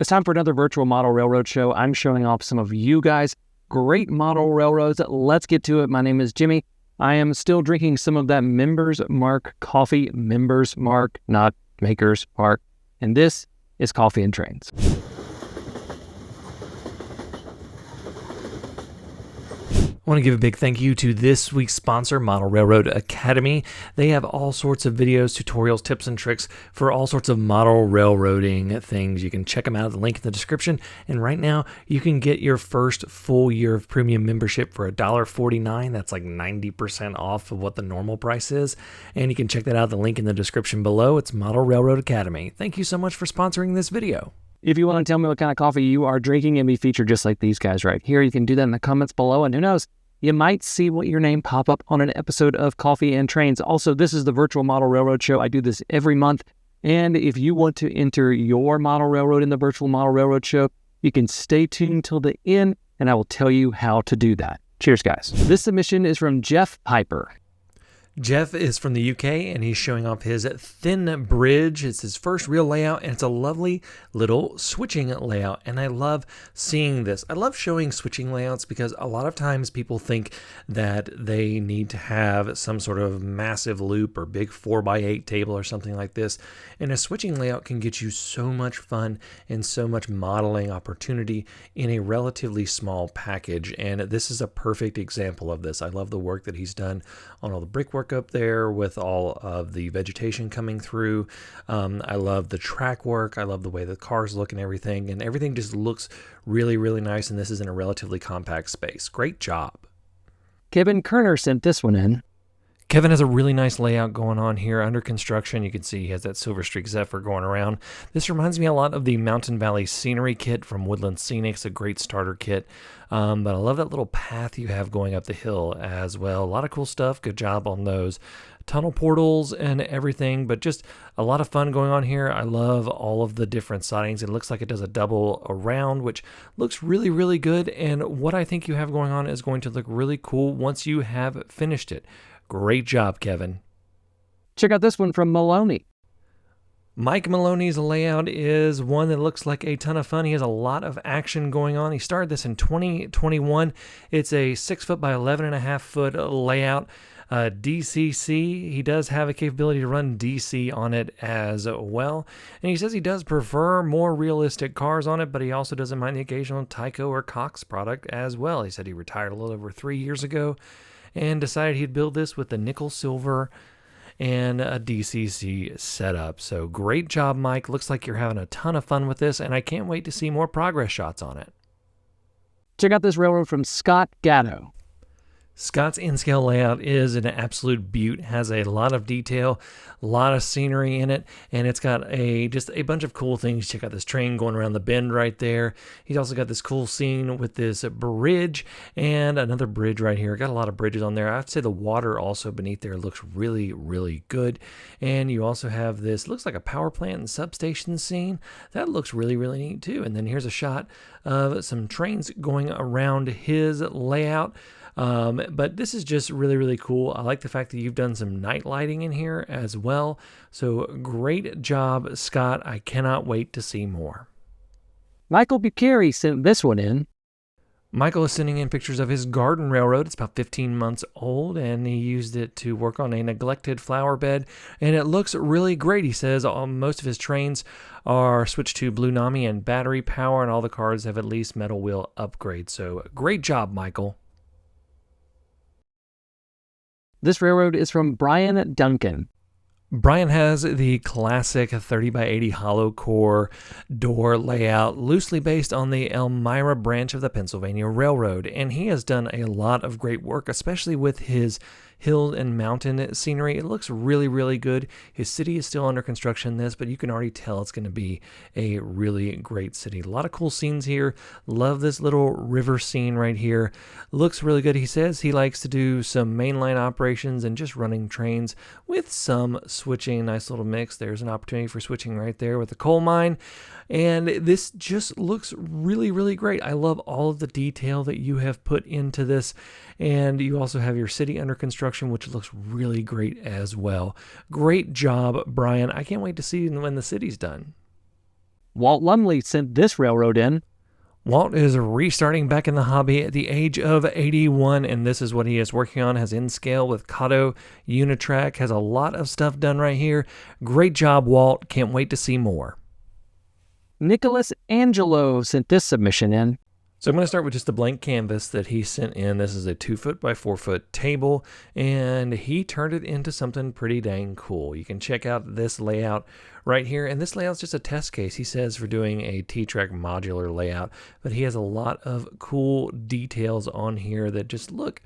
It's time for another virtual model railroad show. I'm showing off some of you guys' great model railroads. Let's get to it. My name is Jimmy. I am still drinking some of that Members Mark coffee. Members Mark, not Makers Mark. And this is Coffee and Trains. I want to give a big thank you to this week's sponsor, Model Railroad Academy. They have all sorts of videos, tutorials, tips, and tricks for all sorts of model railroading things. You can check them out at the link in the description. And right now, you can get your first full year of premium membership for $1.49. That's like 90% off of what the normal price is. And you can check that out at the link in the description below. It's Model Railroad Academy. Thank you so much for sponsoring this video. If you want to tell me what kind of coffee you are drinking and be featured just like these guys right here, you can do that in the comments below. And who knows, you might see your name pop up on an episode of Coffee and Trains. Also, this is the Virtual Model Railroad Show. I do this every month. And if you want to enter your model railroad in the Virtual Model Railroad Show, you can stay tuned till the end, and I will tell you how to do that. Cheers, guys. This submission is from Jeff Piper. Jeff is from the UK, and he's showing off his thin bridge. It's his first real layout, and it's a lovely little switching layout, and I love seeing this. I love showing switching layouts because a lot of times people think that they need to have some sort of massive loop or big 4x8 table or something like this, and a switching layout can get you so much fun and so much modeling opportunity in a relatively small package, and this is a perfect example of this. I love the work that he's done on all the brickwork up there with all of the vegetation coming through. I love the track work. I love the way the cars look and everything just looks really, really nice, and this is in a relatively compact space. Great job. Kevin Kerner sent this one in. Kevin has a really nice layout going on here under construction. You can see he has that Silver Streak Zephyr going around. This reminds me a lot of the Mountain Valley Scenery kit from Woodland Scenics, a great starter kit. But I love that little path you have going up the hill as well. A lot of cool stuff. Good job on those tunnel portals and everything, but just a lot of fun going on here. I love all of the different sidings. It looks like it does a double around, which looks really, really good. And what I think you have going on is going to look really cool once you have finished it. Great job, Kevin. Check out this one from Maloney. Mike Maloney's layout is one that looks like a ton of fun. He has a lot of action going on. He started this in 2021. It's a 6 foot by 11.5 foot layout. DCC. He does have a capability to run DC on it as well. And he says he does prefer more realistic cars on it, but he also doesn't mind the occasional Tyco or Cox product as well. He said he retired a little over 3 years ago and decided he'd build this with the nickel silver and a DCC setup. So great job, Mike. Looks like you're having a ton of fun with this, and I can't wait to see more progress shots on it. Check out this railroad from Scott Gatau. Scott's in-scale layout is an absolute beaut. Has a lot of detail, a lot of scenery in it, and it's got just a bunch of cool things. Check out this train going around the bend right there. He's also got this cool scene with this bridge and another bridge right here. Got a lot of bridges on there. I have to say the water also beneath there looks really, really good. And you also have this, looks like a power plant and substation scene. That looks really, really neat too. And then here's a shot of some trains going around his layout. But this is just really, really cool. I like the fact that you've done some night lighting in here as well. So great job, Scott. I cannot wait to see more. Michael Bucheri sent this one in. Michael is sending in pictures of his garden railroad. It's about 15 months old, and he used it to work on a neglected flower bed, and it looks really great. He says most of his trains are switched to Blue Nami and battery power, and all the cars have at least metal wheel upgrades. So great job, Michael. This railroad is from Brian Duncan. Brian has the classic 30 by 80 hollow core door layout, loosely based on the Elmira branch of the Pennsylvania Railroad, and he has done a lot of great work, especially with his hill and mountain scenery. It looks really, really good. His city is still under construction but you can already tell it's going to be a really great city. A lot of cool scenes here. Love this little river scene right here. Looks really good. He says he likes to do some mainline operations and just running trains with some switching. Nice little mix. There's an opportunity for switching right there with the coal mine. And this just looks really, really great. I love all of the detail that you have put into this. And you also have your city under construction, which looks really great as well. Great job, Brian. I can't wait to see when the city's done. Walt Lumley sent this railroad in. Walt is restarting back in the hobby at the age of 81, and this is what he is working on. Has in scale with Gatau, Unitrack, has a lot of stuff done right here. Great job, Walt. Can't wait to see more. Nicholas Angelo sent this submission in. So I'm going to start with just a blank canvas that he sent in. This is a 2-foot by 4-foot table, and he turned it into something pretty dang cool. You can check out this layout right here, and this layout's just a test case, he says, for doing a T-Track modular layout, but he has a lot of cool details on here that just look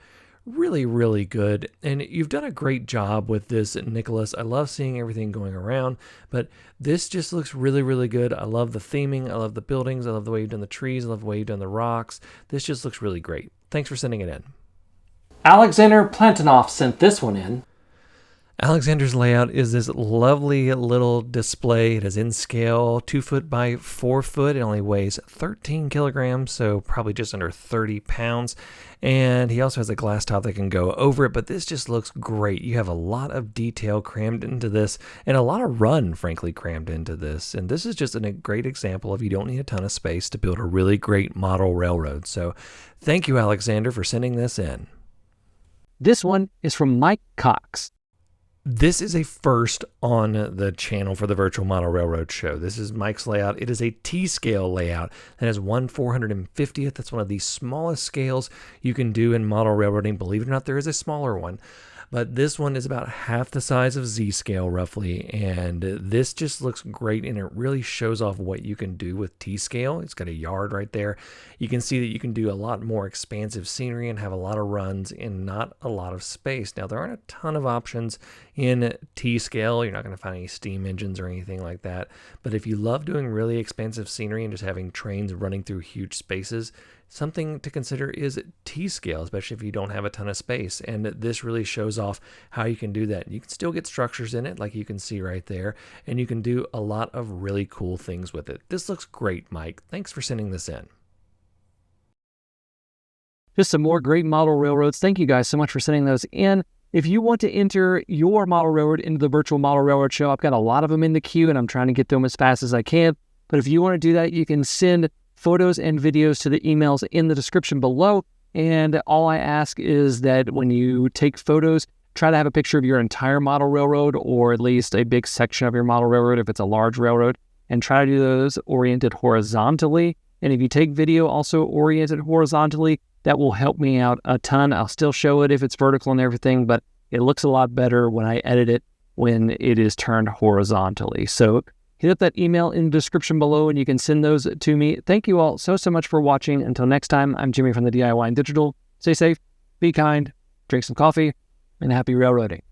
really, really good. And you've done a great job with this, Nicholas. I love seeing everything going around, but this just looks really, really good. I love the theming. I love the buildings. I love the way you've done the trees. I love the way you've done the rocks. This just looks really great. Thanks for sending it in. Alexander Plantinoff sent this one in. Alexander's layout is this lovely little display. It is in scale, 2-foot by 4-foot. It only weighs 13 kilograms, so probably just under 30 pounds. And he also has a glass top that can go over it, but this just looks great. You have a lot of detail crammed into this, and a lot of run, frankly, crammed into this. And this is just a great example of you don't need a ton of space to build a really great model railroad. So thank you, Alexander, for sending this in. This one is from Mike Cox. This is a first on the channel for the Virtual Model Railroad Show. This is Mike's layout. It is a T-scale layout that has 1/450th. That's one of the smallest scales you can do in model railroading. Believe it or not, there is a smaller one. But this one is about half the size of Z-scale, roughly, and this just looks great, and it really shows off what you can do with T-scale. It's got a yard right there. You can see that you can do a lot more expansive scenery and have a lot of runs in not a lot of space. Now, there aren't a ton of options in T-scale. You're not going to find any steam engines or anything like that, but if you love doing really expansive scenery and just having trains running through huge spaces, something to consider is T-scale, especially if you don't have a ton of space. And this really shows off how you can do that. You can still get structures in it, like you can see right there, and you can do a lot of really cool things with it. This looks great, Mike. Thanks for sending this in. Just some more great model railroads. Thank you guys so much for sending those in. If you want to enter your model railroad into the Virtual Model Railroad Show, I've got a lot of them in the queue, and I'm trying to get them as fast as I can. But if you want to do that, you can send photos and videos to the emails in the description below. And all I ask is that when you take photos, try to have a picture of your entire model railroad, or at least a big section of your model railroad if it's a large railroad, and try to do those oriented horizontally. And if you take video also oriented horizontally, that will help me out a ton. I'll still show it if it's vertical and everything, but it looks a lot better when I edit it when it is turned horizontally. So hit up that email in the description below and you can send those to me. Thank you all so much for watching. Until next time, I'm Jimmy from the DIY and Digital. Stay safe, be kind, drink some coffee, and happy railroading.